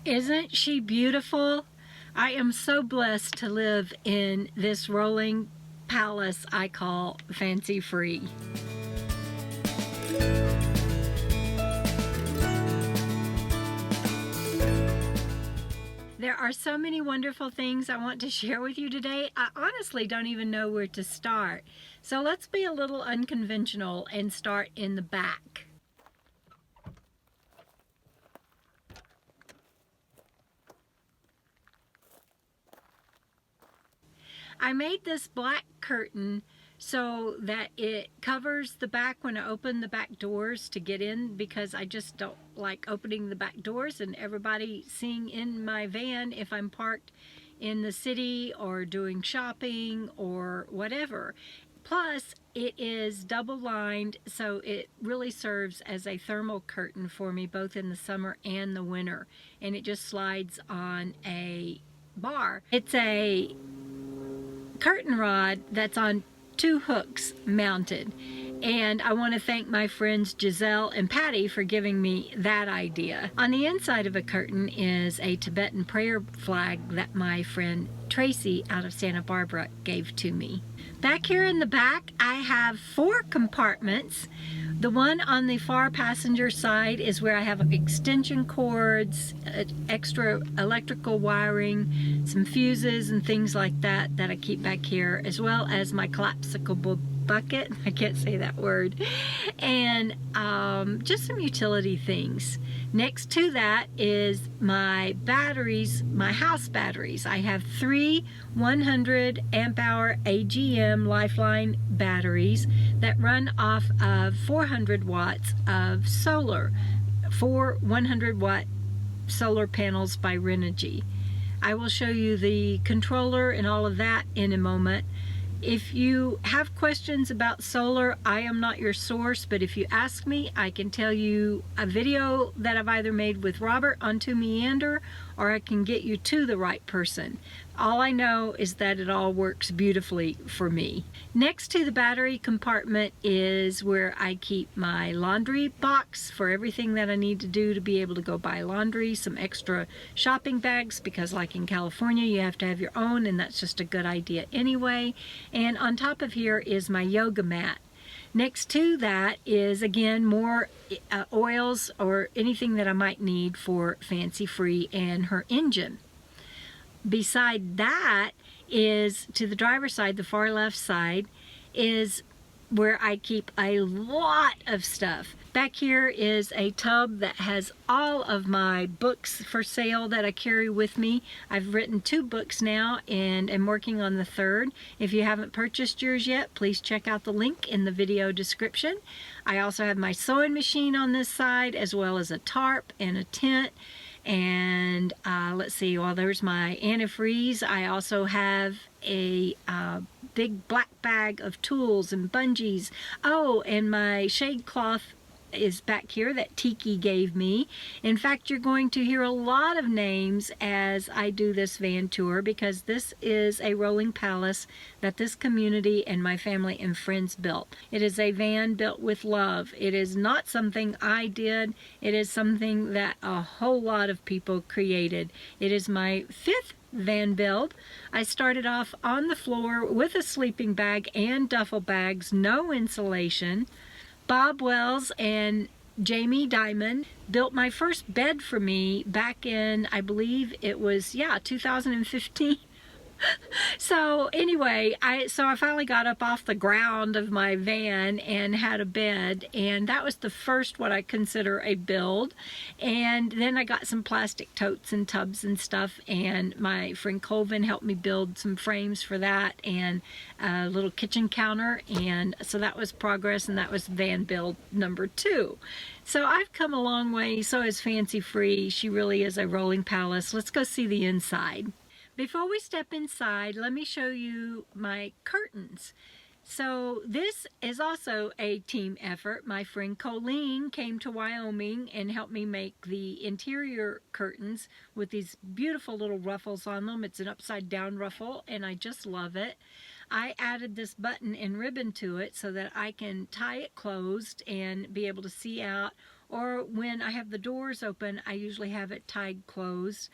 Isn't she beautiful? I am so blessed to live in this rolling palace I call fancy free. There are so many wonderful things I want to share with you today. I honestly don't even know where to start. So let's be a little unconventional and start in the back. I made this black curtain so that it covers the back when I open the back doors to get in, because I just don't like opening the back doors and everybody seeing in my van if I'm parked in the city or doing shopping or whatever. Plus, it is double lined, so it really serves as a thermal curtain for me both in the summer and the winter, and it just slides on a bar. It's a curtain rod that's on 2 hooks mounted, and I want to thank my friends Giselle and Patty for giving me that idea. On the inside of a curtain is a Tibetan prayer flag that my friend Tracy out of Santa Barbara gave to me. Back here in the back I have 4 compartments. The one on the far passenger side is where I have extension cords, extra electrical wiring, some fuses and things like that that I keep back here, as well as my collapsible bucket, I can't say that word, and just some utility things. Next to that is my batteries, my house batteries. I have 3 100 amp hour AGM Lifeline batteries that run off of 400 watts of solar, 4 100 watt solar panels by Renogy. I will show you the controller and all of that in a moment. If you have questions about solar, I am not your source, but if you ask me, I can tell you a video that I've either made with Robert on To Meander, or I can get you to the right person. All I know is that it all works beautifully for me. Next to the battery compartment is where I keep my laundry box for everything that I need to do to be able to go buy laundry, some extra shopping bags, because like in California you have to have your own, and that's just a good idea anyway. And on top of here is my yoga mat. Next to that is again more oils or anything that I might need for Fancy Free and her engine. Beside that is, to the driver's side, the far left side, is where I keep a lot of stuff. Back here is a tub that has all of my books for sale that I carry with me. I've written 2 books now and am working on the 3rd. If you haven't purchased yours yet, please check out the link in the video description. I also have my sewing machine on this side, as well as a tarp and a tent. And let's see, well, there's my antifreeze. I also have a big black bag of tools and bungees. Oh, and my shade cloth is back here that Tiki gave me. In fact, you're going to hear a lot of names as I do this van tour, because this is a rolling palace that this community and my family and friends built. It is a van built with love. It is not something I did. It is something that a whole lot of people created. It is my 5th van build. I started off on the floor with a sleeping bag and duffel bags, no insulation. Bob Wells and Jamie Diamond built my first bed for me back in, I believe it was, 2015. So anyway, I finally got up off the ground of my van and had a bed, and that was the first what I consider a build. And then I got some plastic totes and tubs and stuff, and my friend Colvin helped me build some frames for that and a little kitchen counter, and so that was progress, and that was van build number 2. So I've come a long way. So is Fancy Free. She really is a rolling palace. Let's go see the inside. Before we step inside, let me show you my curtains. So this is also a team effort. My friend Colleen came to Wyoming and helped me make the interior curtains with these beautiful little ruffles on them. It's an upside down ruffle, and I just love it. I added this button and ribbon to it so that I can tie it closed and be able to see out, Or when I have the doors open, I usually have it tied closed,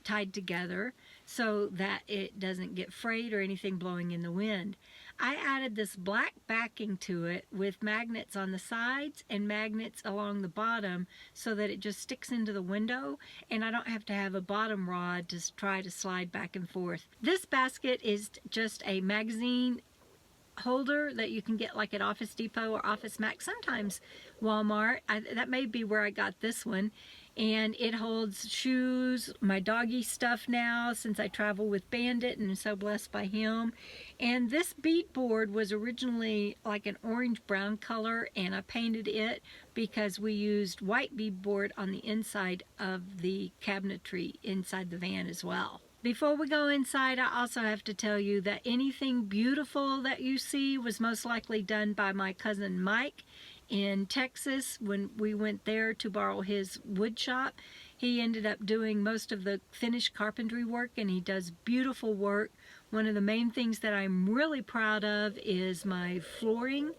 tied together so that it doesn't get frayed or anything blowing in the wind. I added this black backing to it with magnets on the sides and magnets along the bottom so that it just sticks into the window and I don't have to have a bottom rod to try to slide back and forth. This basket is just a magazine holder that you can get like at Office Depot or Office Max, sometimes Walmart. That may be where I got this one. And it holds shoes, my doggy stuff now since I travel with Bandit and am so blessed by him. And this beadboard was originally like an orange brown color and I painted it because we used white beadboard on the inside of the cabinetry inside the van as well. Before we go inside, I also have to tell you that anything beautiful that you see was most likely done by my cousin Mike in Texas when we went there to borrow his wood shop. He ended up doing most of the finished carpentry work and he does beautiful work. One of the main things that I'm really proud of is my flooring.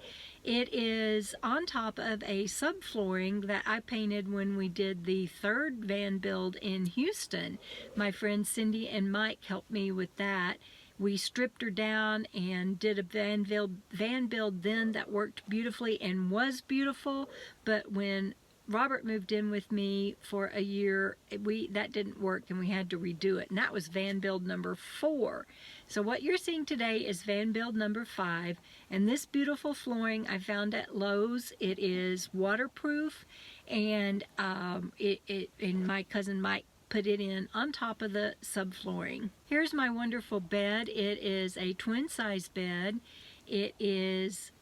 It is on top of a subflooring that I painted when we did the third van build in Houston. My friends Cindy and Mike helped me with that. We stripped her down and did a van build then that worked beautifully and was beautiful, but when Robert moved in with me for a year, that didn't work and we had to redo it, and that was van build number 4. So what you're seeing today is van build number 5, and this beautiful flooring I found at Lowe's. It is waterproof, and and my cousin Mike put it in on top of the subflooring. Here's my wonderful bed. It is a twin size bed. It is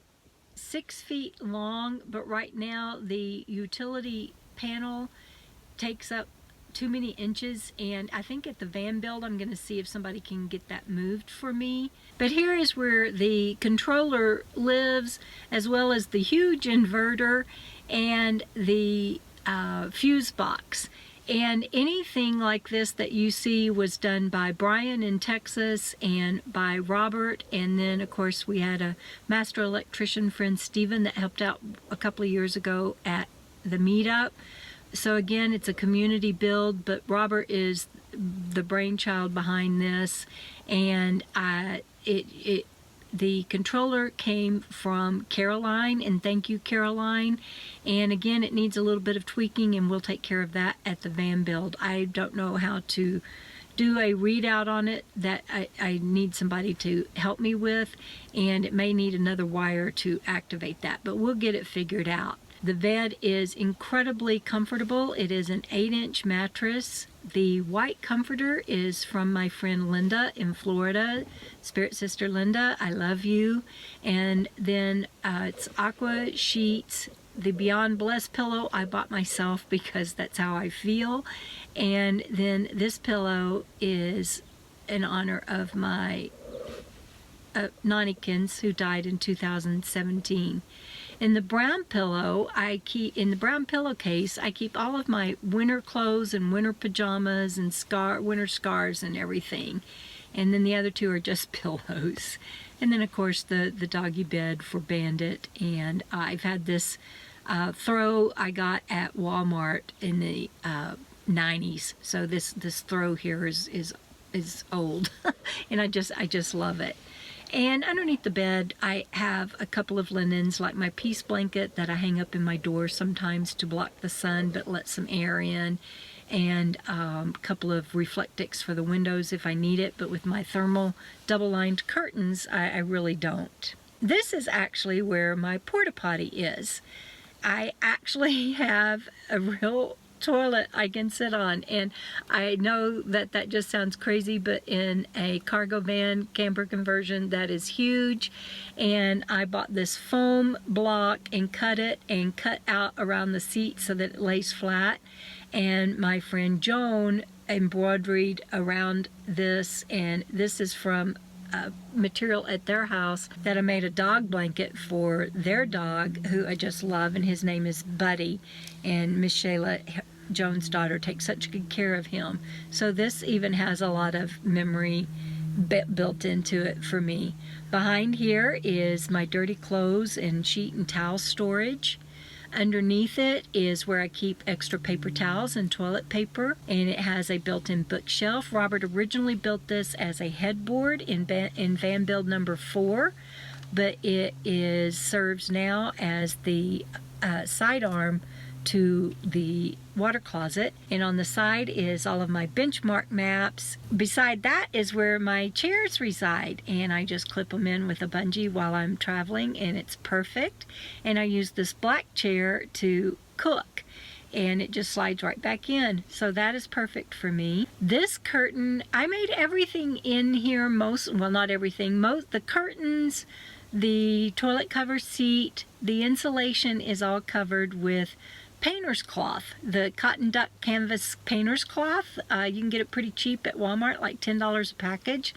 6 feet long, but right now the utility panel takes up too many inches, and I think at the van build I'm going to see if somebody can get that moved for me. But here is where the controller lives, as well as the huge inverter and the fuse box. And anything like this that you see was done by Brian in Texas and by Robert. And then, of course, we had a master electrician friend, Stephen, that helped out a couple of years ago at the meetup. So again, it's a community build, but Robert is the brainchild behind this. And the controller came from Caroline, and thank you, Caroline. And again, it needs a little bit of tweaking, and we'll take care of that at the van build. I don't know how to do a readout on it that I need somebody to help me with, and it may need another wire to activate that, but we'll get it figured out. The bed is incredibly comfortable. It is an 8-inch mattress. The white comforter is from my friend Linda in Florida. Spirit Sister Linda, I love you. And then it's aqua sheets. The Beyond Blessed pillow I bought myself because that's how I feel. And then this pillow is in honor of my Nonnikins, who died in 2017. In the brown pillow, in the brown pillowcase, I keep all of my winter clothes and winter pajamas and winter scarves and everything. And then the other 2 are just pillows. And then, of course, the doggy bed for Bandit. And I've had this throw I got at Walmart in the 90s. So this throw here is old, and I just love it. And underneath the bed, I have a couple of linens, like my peace blanket that I hang up in my door sometimes to block the sun but let some air in, and a couple of Reflectix for the windows if I need it, but with my thermal double-lined curtains, I really don't. This is actually where my porta potty is. I actually have a real toilet I can sit on, and I know that just sounds crazy, but in a cargo van camper conversion, that is huge. And I bought this foam block and cut out around the seat so that it lays flat, and my friend Joan embroidered around this, and this is from material at their house that I made a dog blanket for their dog, who I just love, and his name is Buddy, and Miss Shayla, Joan's daughter, takes such good care of him. So this even has a lot of memory built into it for me. Behind here is my dirty clothes and sheet and towel storage. Underneath it is where I keep extra paper towels and toilet paper, and it has a built-in bookshelf. Robert originally built this as a headboard in van build number 4, but it serves now as the sidearm to the water closet. And on the side is all of my benchmark maps. Beside that is where my chairs reside, and I just clip them in with a bungee while I'm traveling, and it's perfect. And I use this black chair to cook, and it just slides right back in, so that is perfect for me. This curtain, I made everything in here, well, not everything, the curtains, the toilet cover seat, the insulation is all covered with painter's cloth, the cotton duck canvas painter's cloth. You can get it pretty cheap at Walmart, like $10 a package.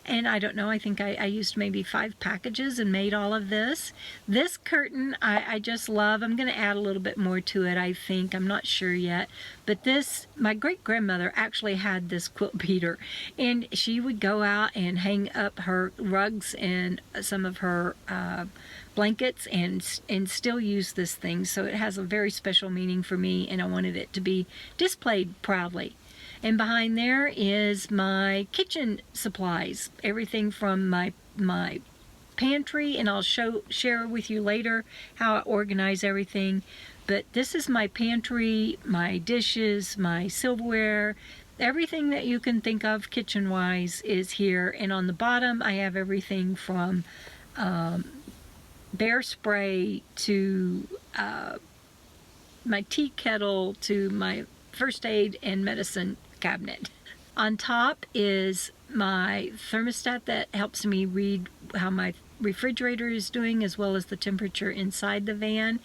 And I don't know, I think I used maybe 5 packages and made all of this. This curtain I just love. I'm going to add a little bit more to it, I think. I'm not sure yet. But this, my great-grandmother actually had this quilt beater, and she would go out and hang up her rugs and some of her blankets and still use this thing. So it has a very special meaning for me, and I wanted it to be displayed proudly. And behind there is my kitchen supplies, everything from my pantry, and I'll share with you later how I organize everything. But this is my pantry, my dishes, my silverware, everything that you can think of kitchen-wise is here. And on the bottom I have everything from bear spray to my tea kettle to my first aid and medicine cabinet. On top is my thermostat that helps me read how my refrigerator is doing, as well as the temperature inside the van.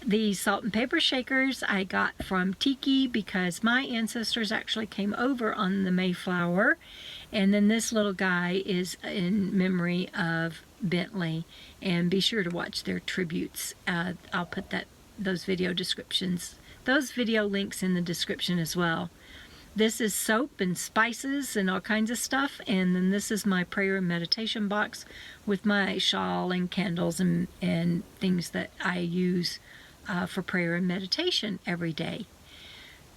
The salt and pepper shakers I got from Tiki because my ancestors actually came over on the Mayflower. And then this little guy is in memory of Bentley, and be sure to watch their tributes. I'll put those video links in the description as well. This is soap and spices and all kinds of stuff, and then this is my prayer and meditation box with my shawl and candles and things that I use for prayer and meditation every day.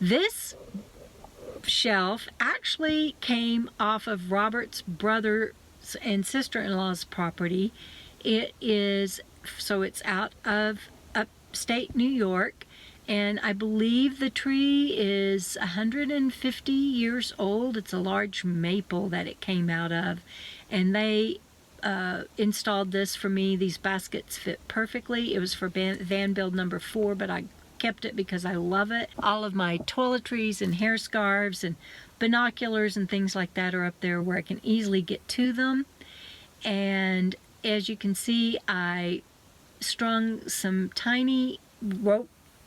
This shelf actually came off of Robert's brother and sister-in-law's property. It's out of upstate New York, and I believe the tree is 150 years old. It's a large maple that it came out of, and they installed this for me. These baskets fit perfectly. It was for van build number 4, but I kept it because I love it. All of my toiletries and hair scarves and binoculars and things like that are up there where I can easily get to them. And as you can see, I strung some tiny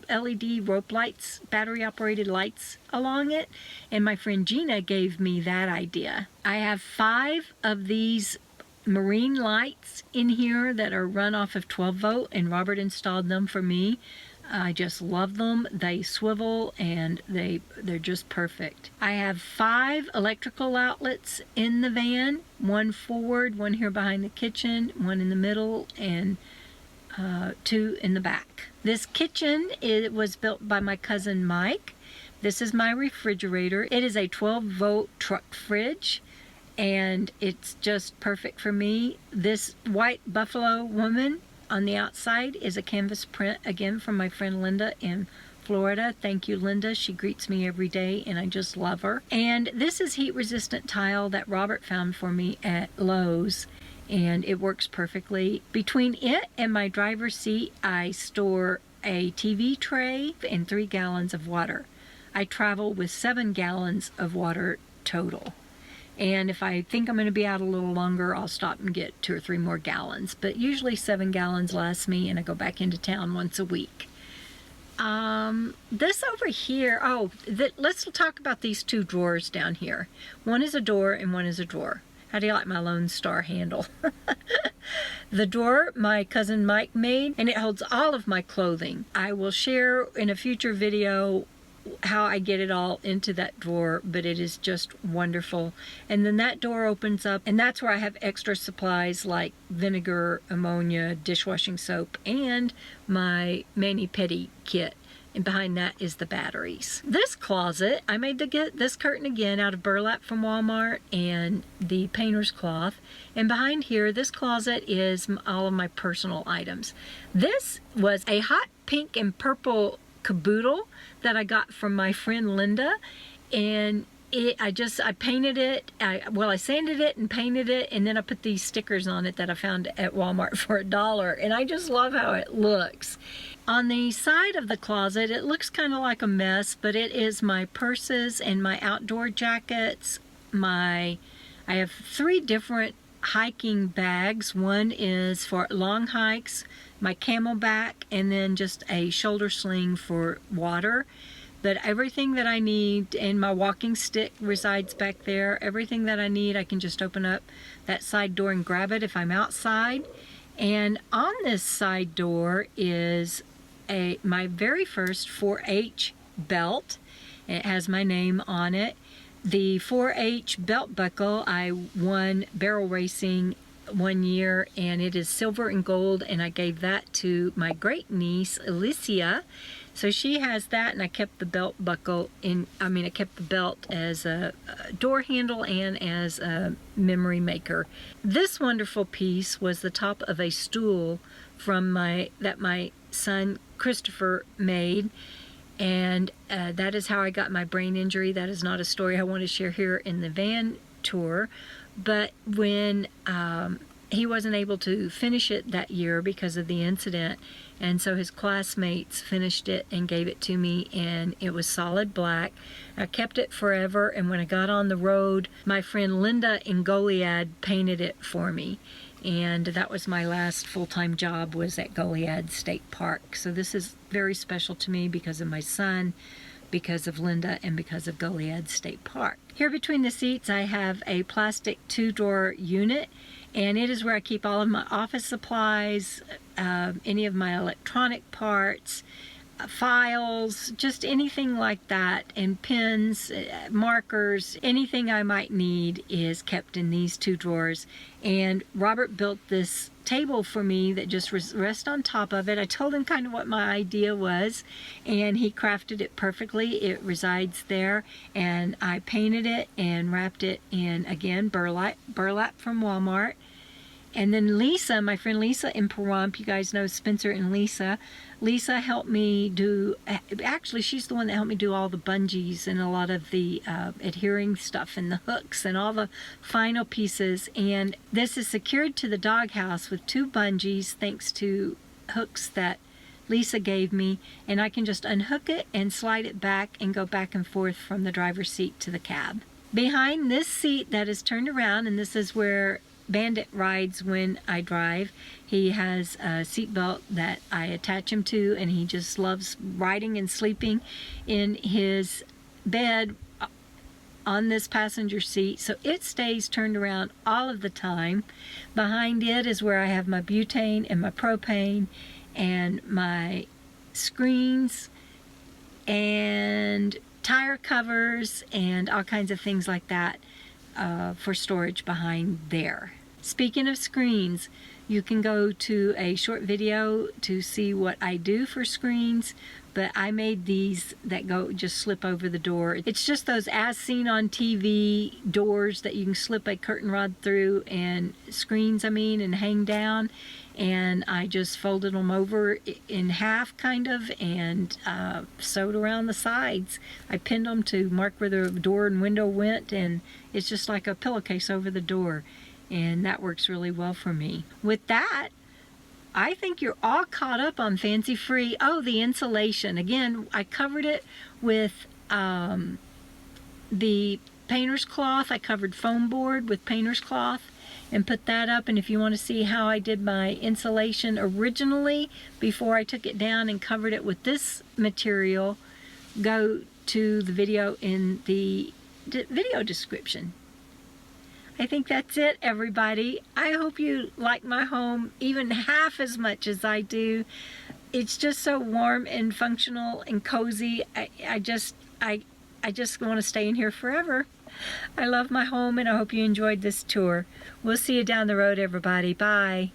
LED rope lights, battery operated lights along it, and my friend Gina gave me that idea. I have 5 of these marine lights in here that are run off of 12 volt, and Robert installed them for me. I just love them. They swivel and they're just perfect. I have 5 electrical outlets in the van, 1 forward, 1 here behind the kitchen, 1 in the middle, and 2 in the back. This kitchen, it was built by my cousin Mike. This is my refrigerator. It is a 12 volt truck fridge, and it's just perfect for me. This white buffalo woman on the outside is a canvas print, again from my friend Linda in Florida. Thank you, Linda. She greets me every day, and I just love her. And this is heat resistant tile that Robert found for me at Lowe's, and it works perfectly. Between it and my driver's seat, I store a TV tray and 3 gallons of water. I travel with 7 gallons of water total. And if I think I'm going to be out a little longer, I'll stop and get 2 or 3 more gallons. But usually 7 gallons lasts me, and I go back into town once a week. This over here, let's talk about these 2 drawers down here. One is a door and one is a drawer. How do you like my Lone Star handle? The drawer my cousin Mike made, and it holds all of my clothing. I will share in a future video how I get it all into that drawer, but it is just wonderful. And then that door opens up, and that's where I have extra supplies like vinegar, ammonia, dishwashing soap, and my mani-pedi kit. And behind that is the batteries. This closet, I made this curtain again out of burlap from Walmart and the painter's cloth. And behind here, this closet is all of my personal items. This was a hot pink and purple caboodle that I got from my friend Linda. And I painted it, I sanded it and painted it, and then I put these stickers on it that I found at Walmart for $1, and I just love how it looks. On the side of the closet, it looks kind of like a mess, but it is my purses and my outdoor jackets. I have 3 different hiking bags. One is for long hikes, my camelback, and then just a shoulder sling for water. But everything that I need, and my walking stick resides back there. Everything that I need, I can just open up that side door and grab it if I'm outside. And on this side door is my very first 4-H belt. It has my name on it. The 4-H belt buckle, I won barrel racing one year, and it is silver and gold, and I gave that to my great niece Alicia. So she has that, and I kept the belt buckle I kept the belt as a door handle and as a memory maker. This wonderful piece was the top of a stool that my son Christopher made, and that is how I got my brain injury. That is not a story I want to share here in the van tour, but when he wasn't able to finish it that year because of the incident, and so his classmates finished it and gave it to me, and it was solid black. I kept it forever, and when I got on the road, my friend Linda in Goliad painted it for me, and that was my last full-time job, was at Goliad State Park. So this is very special to me because of my son, because of Linda, and because of Goliad State Park. Here between the seats, I have a plastic 2-drawer unit, and it is where I keep all of my office supplies, any of my electronic parts, files, just anything like that, and pens, markers, anything I might need is kept in these 2 drawers. And Robert built this table for me that just rests on top of it. I told him kind of what my idea was, and he crafted it perfectly. It resides there, and I painted it and wrapped it in, again, burlap from Walmart. And then Lisa, my friend Lisa in Pahrump, you guys know Spencer and Lisa. Lisa helped me do, actually she's the one that helped me do all the bungees and a lot of the adhering stuff and the hooks and all the final pieces. And this is secured to the doghouse with 2 bungees thanks to hooks that Lisa gave me. And I can just unhook it and slide it back and go back and forth from the driver's seat to the cab. Behind this seat that is turned around, and this is where Bandit rides when I drive. He has a seatbelt that I attach him to, and he just loves riding and sleeping in his bed on this passenger seat, so it stays turned around all of the time. Behind it is where I have my butane and my propane and my screens and tire covers and all kinds of things like that for storage behind there. Speaking of screens, you can go to a short video to see what I do for screens, but I made these that just slip over the door. It's just those as seen on TV doors that you can slip a curtain rod through, and screens and hang down, and I just folded them over in half kind of and sewed around the sides. I pinned them to mark where the door and window went, and it's just like a pillowcase over the door, and that works really well for me. With that, I think you're all caught up on Fancy Free. Oh, the insulation. Again, I covered it with the painter's cloth. I covered foam board with painter's cloth and put that up. And if you want to see how I did my insulation originally before I took it down and covered it with this material, go to the video in the video description. I think that's it, everybody. I hope you like my home even half as much as I do. It's just so warm and functional and cozy. I just want to stay in here forever. I love my home, and I hope you enjoyed this tour. We'll see you down the road, everybody. Bye.